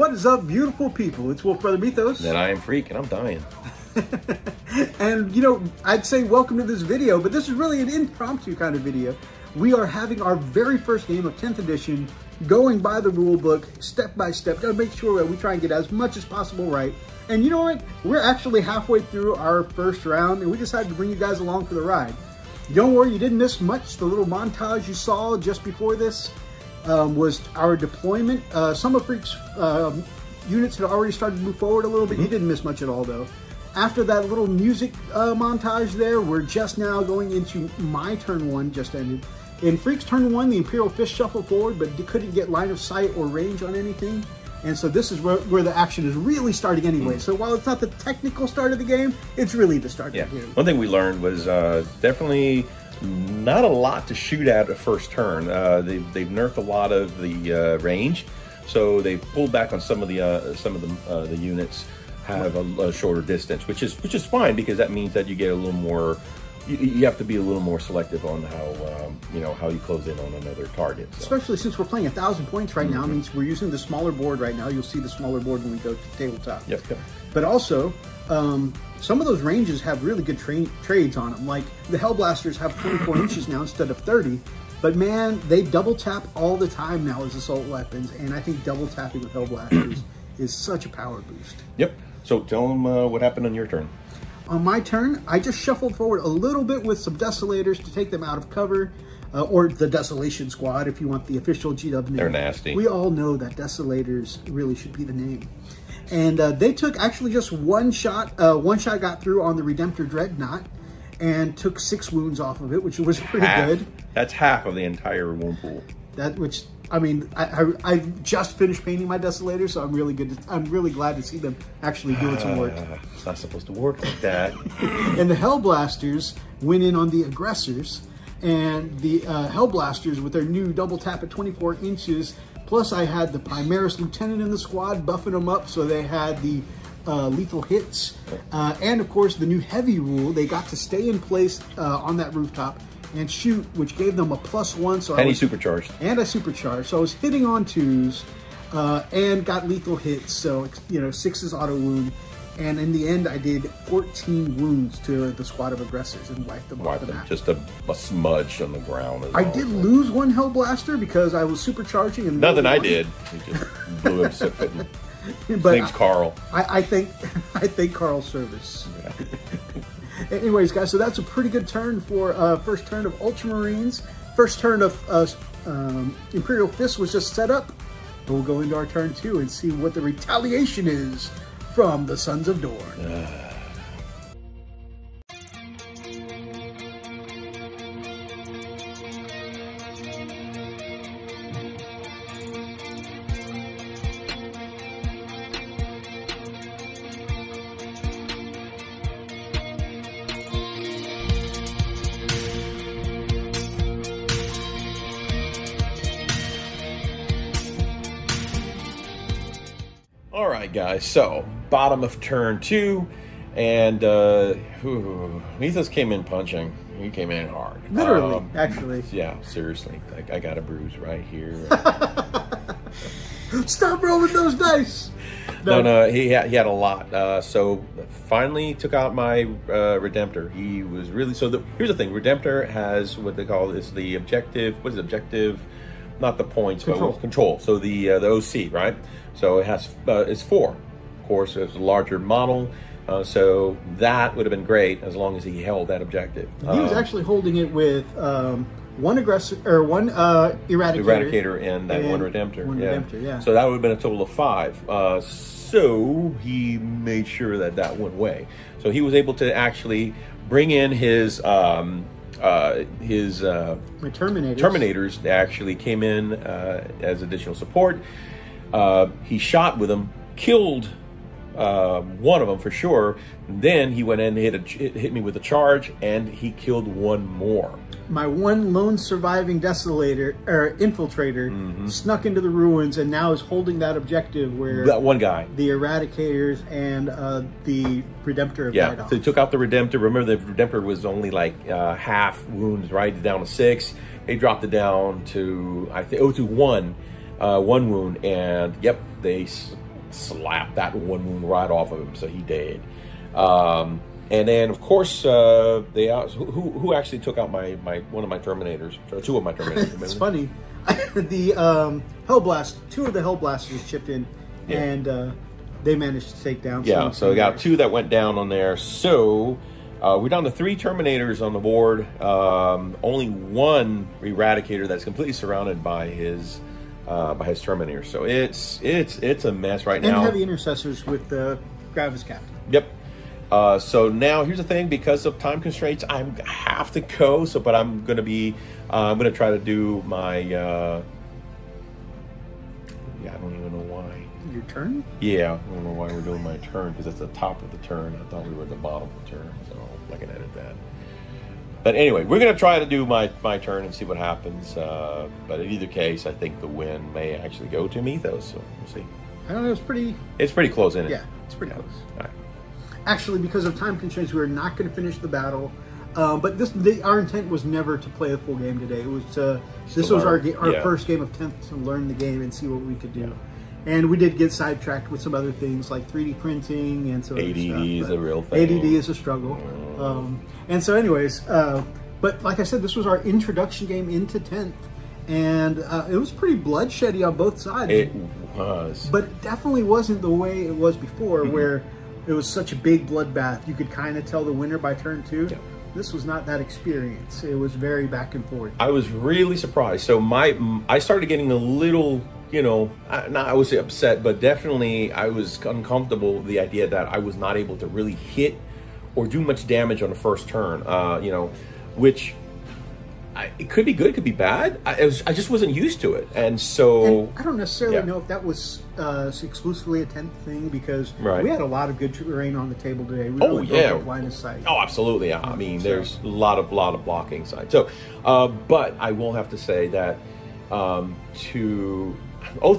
What is up, beautiful people? It's Wolf Brother Methos. And I am Freak, and I'm dying. And, you know, I'd say welcome to this video, but this is really an impromptu kind of video. We are having our very first game of 10th edition, going by the rule book, step by step, to make sure that we try and get as much as possible right. And you know what? We're actually halfway through our first round, and we decided to bring you guys along for the ride. Don't worry, you didn't miss much. The little montage you saw just before this was our deployment. Some of Freak's units had already started to move forward a little bit. You didn't miss much at all, though. After that little music montage there, we're just now going into my turn one, just ended. In Freak's turn one, the Imperial Fists shuffled forward, but couldn't get line of sight or range on anything. And so this is where the action is really starting anyway. So while it's not the technical start of the game, it's really the start of the game. One thing we learned was definitely not a lot to shoot at first turn. They've nerfed a lot of the range, so they pulled back on some of the units have a shorter distance, which is fine, because that means that you get a little more. You have to be a little more selective on how how you close in on another target. So. Especially since we're playing 1,000 points right now, means we're using the smaller board right now. You'll see the smaller board when we go to tabletop. Yep. But also, some of those ranges have really good trades on them. Like the Hellblasters have 24 inches now instead of 30. But man, they double tap all the time now as assault weapons, and I think double tapping with Hellblasters is such a power boost. Yep. So tell them what happened on your turn. On my turn, I just shuffled forward a little bit with some Desolators to take them out of cover, or the Desolation Squad if you want the official GW name. They're nasty. We all know that Desolators really should be the name. And they took actually just one shot. One shot got through on the Redemptor Dreadnought and took 6 wounds off of it, which was pretty good. That's half of the entire wound pool. I mean, I just finished painting my Desolators, so I'm really glad to see them actually doing some work. It's not supposed to work like that. And the Hellblasters went in on the aggressors, and the Hellblasters with their new double tap at 24 inches. Plus, I had the Primaris Lieutenant in the squad buffing them up, so they had the lethal hits, and of course the new heavy rule. They got to stay in place on that rooftop and shoot, which gave them a +1. So and he supercharged. And I supercharged. So I was hitting on 2s and got lethal hits. So, you know, 6's auto wound. And in the end, I did 14 wounds to the squad of aggressors and wiped them off the map. Just a smudge on the ground. I did lose one Hellblaster because I was supercharging. And nothing I did. He just blew himself in. His name's Carl. I think Carl's service. Yeah. Anyways, guys, so that's a pretty good turn for first turn of Ultramarines. First turn of Imperial Fists was just set up. But we'll go into our turn 2 and see what the retaliation is from the Sons of Dorn. All right, guys, so bottom of turn 2, and Methos came in punching. He came in hard. Literally, actually. Yeah, seriously. I got a bruise right here. Stop rolling those dice! No, he had a lot. So finally took out my Redemptor. He was really, here's the thing. Redemptor has what they call the objective. What is objective? Not the points, but control. So the OC, right? So it has it's 4. Of course, it's a larger model, so that would have been great as long as he held that objective. He was actually holding it with one aggressor or one eradicator and that one Redemptor. Redemptor, yeah. So that would have been a total of 5. So he made sure that went away. So he was able to actually bring in his Terminators actually came in as additional support. He shot with them, killed one of them for sure. Then he went in and hit me with a charge, and he killed one more. My one lone surviving infiltrator snuck into the ruins and now is holding that objective where that one guy, the Eradicators and the Redemptor died off. So they took out the Redemptor. Remember, the Redemptor was only like half wounds, right? Down to 6. They dropped it down to, I think, to one wound, and yep, they slapped that one wound right off of him, so he dead. And then, of course, who actually took out one of my Terminators, or two of my Terminators. It's funny. The Hellblast, two of the Hellblasters chipped in, and they managed to take down. Yeah, so we got two that went down on there. So we're down to 3 Terminators on the board. Only one Eradicator that's completely surrounded by his Terminator. So it's a mess right now. And heavy intercessors with the Gravis Captain. Yep. So now here's the thing, because of time constraints, I have to go. So, but I'm gonna try to do my. I don't even know why. Your turn? Yeah, I don't know why we're doing my turn, because it's the top of the turn. I thought we were at the bottom of the turn, so I can edit that. But anyway, we're gonna try to do my turn and see what happens. But in either case, I think the win may actually go to Methos. So we'll see. I don't know. It's pretty close, isn't it? Yeah, it's pretty close. All right. Actually, because of time constraints, we were not going to finish the battle. But our intent was never to play a full game today. It was this was our first game of 10th to learn the game and see what we could do. Yeah. And we did get sidetracked with some other things like 3D printing and some ADD is a real thing. ADD is a struggle. And so anyways, but like I said, this was our introduction game into 10th. And it was pretty bloodsheddy on both sides. It was. But it definitely wasn't the way it was before, where it was such a big bloodbath. You could kind of tell the winner by turn 2. Yeah. This was not that experience. It was very back and forth. I was really surprised. So I started getting a little, I was upset, but definitely I was uncomfortable with the idea that I was not able to really hit or do much damage on the first turn, which it could be good, could be bad. I just wasn't used to it. And so... I don't necessarily know if that was exclusively a 10th thing, because we had a lot of good terrain on the table today. We really broke up line of sight. Oh, absolutely. I mean, there's a lot of blocking side. So, but I will have to say that Oath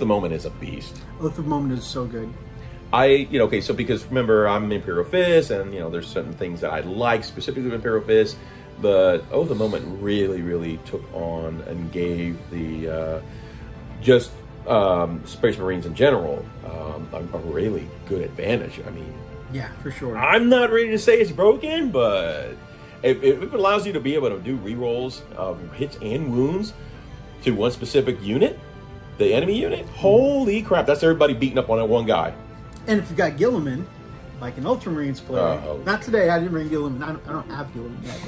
of Moment is a beast. Oath of Moment is so good. Okay, so because remember, I'm Imperial Fists, and, there's certain things that I like specifically with Imperial Fists. But Oath of Moment really, really took on and gave the Space Marines in general a really good advantage. I mean, yeah, for sure. I'm not ready to say it's broken, but if it allows you to be able to do rerolls of hits and wounds to one specific unit, the enemy unit, holy crap, that's everybody beating up on that one guy. And if you got Gilliman, like an UltraMarines player, not today, I didn't bring Gilliman. I don't have Gilliman yet.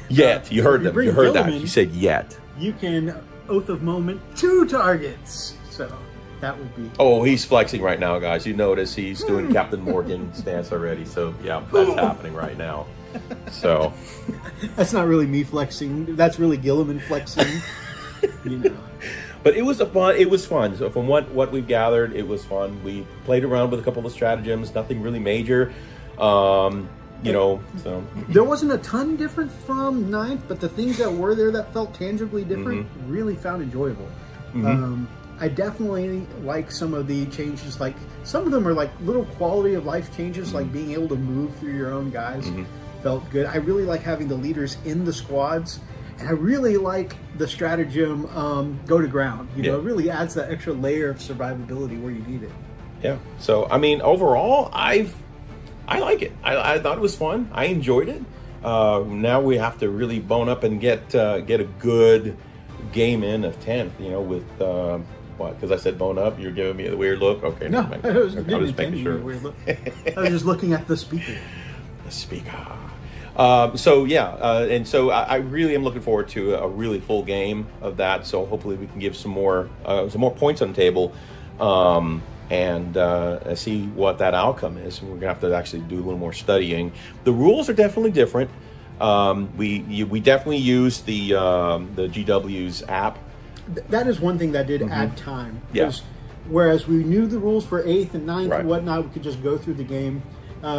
Yet. You heard them. You heard that. You said yet. You can Oath of Moment 2 targets. So that would be... Oh, he's flexing right now, guys. You notice he's doing Captain Morgan stance already. So, yeah, that's happening right now. So... That's not really me flexing. That's really Gilliman flexing. But it was fun. So from what we've gathered, it was fun. We played around with a couple of stratagems. Nothing really major. So there wasn't a ton different from 9th, but the things that were there that felt tangibly different really found enjoyable. I definitely like some of the changes. Like some of them are like little quality of life changes, like being able to move through your own guys felt good. I really like having the leaders in the squads, and I really like the stratagem go to ground. It really adds that extra layer of survivability where you need it. Yeah. So I mean, overall, I like it. I thought it was fun. I enjoyed it. Now we have to really bone up and get a good game in of 10th. With what? Because I said bone up. You're giving me the weird look. Okay. No, I was just making sure. Weird look. I was just looking at the speaker. The speaker. And so I really am looking forward to a really full game of that. So hopefully we can give some more points on the table. And see what that outcome is. We're gonna have to actually do a little more studying. The rules are definitely different. We definitely use the GW's app. That is one thing that did add time. Yeah. Whereas we knew the rules for 8th and 9th and whatnot, we could just go through the game.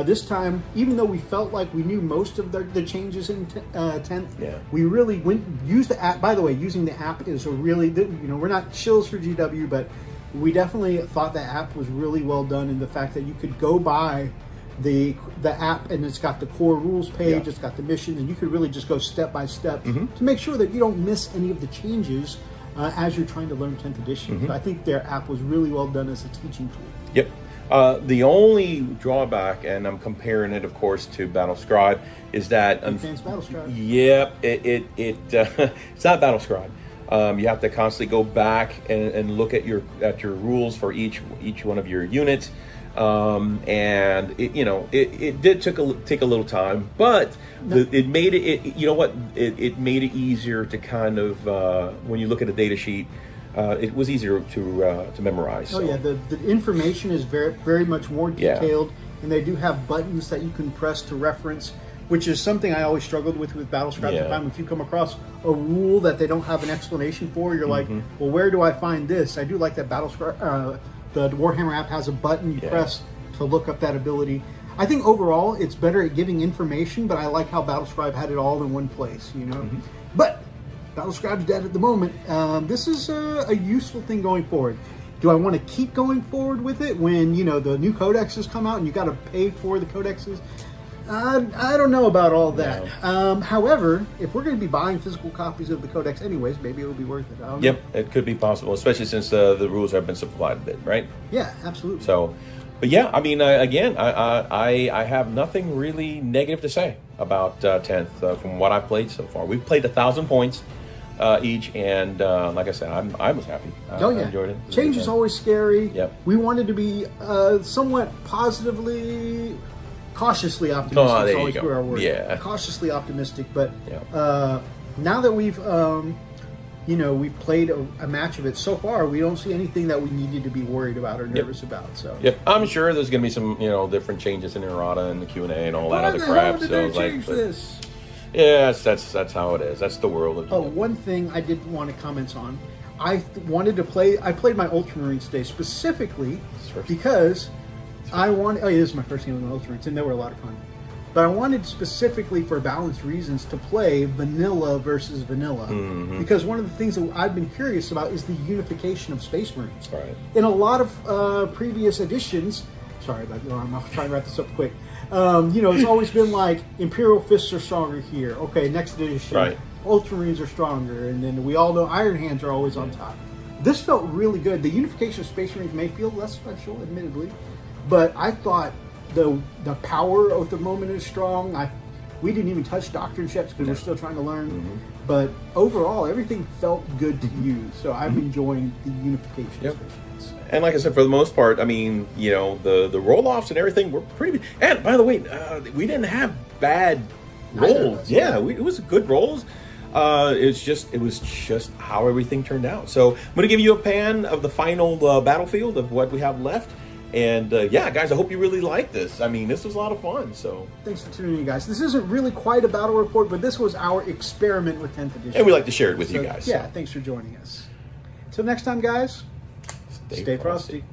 This time, even though we felt like we knew most of the changes in 10th, we really used the app. By the way, using the app is a really, we're not shills for GW, but we definitely thought the app was really well done in the fact that you could go by the app and it's got the core rules page, it's got the missions, and you could really just go step by step to make sure that you don't miss any of the changes as you're trying to learn 10th edition. So I think their app was really well done as a teaching tool. Yep. The only drawback, and I'm comparing it, of course, to Battle Scribe, is that Battle Scribe. Yeah, it's not Battle Scribe. You have to constantly go back and look at your rules for each one of your units, and it did take a little time, but it made it. You know what? It made it easier to kind of when you look at a data sheet. It was easier to memorize. Oh, so. Yeah, the information is very much more detailed, and they do have buttons that you can press to reference, which is something I always struggled with Battle Scribe. If you come across a rule that they don't have an explanation for, you're like, well, where do I find this? I do like that Battle Scribe, the Warhammer app has a button you press to look up that ability. I think overall it's better at giving information, but I like how Battle Scribe had it all in one place, you know? But Battle Scribe's dead at the moment. This is a useful thing going forward. Do I want to keep going forward with it when, you know, the new codexes come out and you got to pay for the codexes? I don't know about all that. No. However, if we're going to be buying physical copies of the codex anyways, maybe it would be worth it. Yep, it could be possible, especially since the rules have been simplified a bit, right? Yeah, absolutely. So, but yeah, I mean, again, I have nothing really negative to say about 10th from what I've played so far. We've played 1,000 points each, and like I said, I was happy. I enjoyed it. Change is always scary. Yep. We wanted to be somewhat cautiously optimistic. Oh, is always where our word. Yeah. Cautiously optimistic, but now that we've we've played a match of it so far, we don't see anything that we needed to be worried about or nervous about. So I'm sure there's going to be some different changes in errata and the Q&A and all that other crap. So they change this? Yeah, that's how it is. That's the world. One thing I did want to comment on. I wanted to play. I played my UltraMarines today specifically because I wanted. Oh, yeah, this is my first game with my UltraMarines, and they were a lot of fun. But I wanted specifically for balanced reasons to play vanilla versus vanilla, because one of the things that I've been curious about is the unification of Space Marines. Right. In a lot of previous editions. Sorry about that. I'm trying to wrap this up quick. It's always been like Imperial Fists are stronger here. Okay, next edition, UltraMarines are stronger, and then we all know Iron Hands are always on top. This felt really good. The unification of Space Marines may feel less special, admittedly, but I thought the power of the moment is strong. We didn't even touch doctrine checks because we're still trying to learn. But overall, everything felt good to use. So I'm enjoying the unification of Space Marines. And like I said, for the most part, I mean, the roll-offs and everything were pretty. And by the way, we didn't have bad rolls. It was good rolls. It was just how everything turned out. So I'm going to give you a pan of the final battlefield of what we have left. And yeah, guys, I hope you really like this. I mean, this was a lot of fun. So thanks for tuning in, guys. This isn't really quite a battle report, but this was our experiment with 10th edition. And we like to share it with you guys. Yeah, thanks for joining us. Until next time, guys. Stay frosty.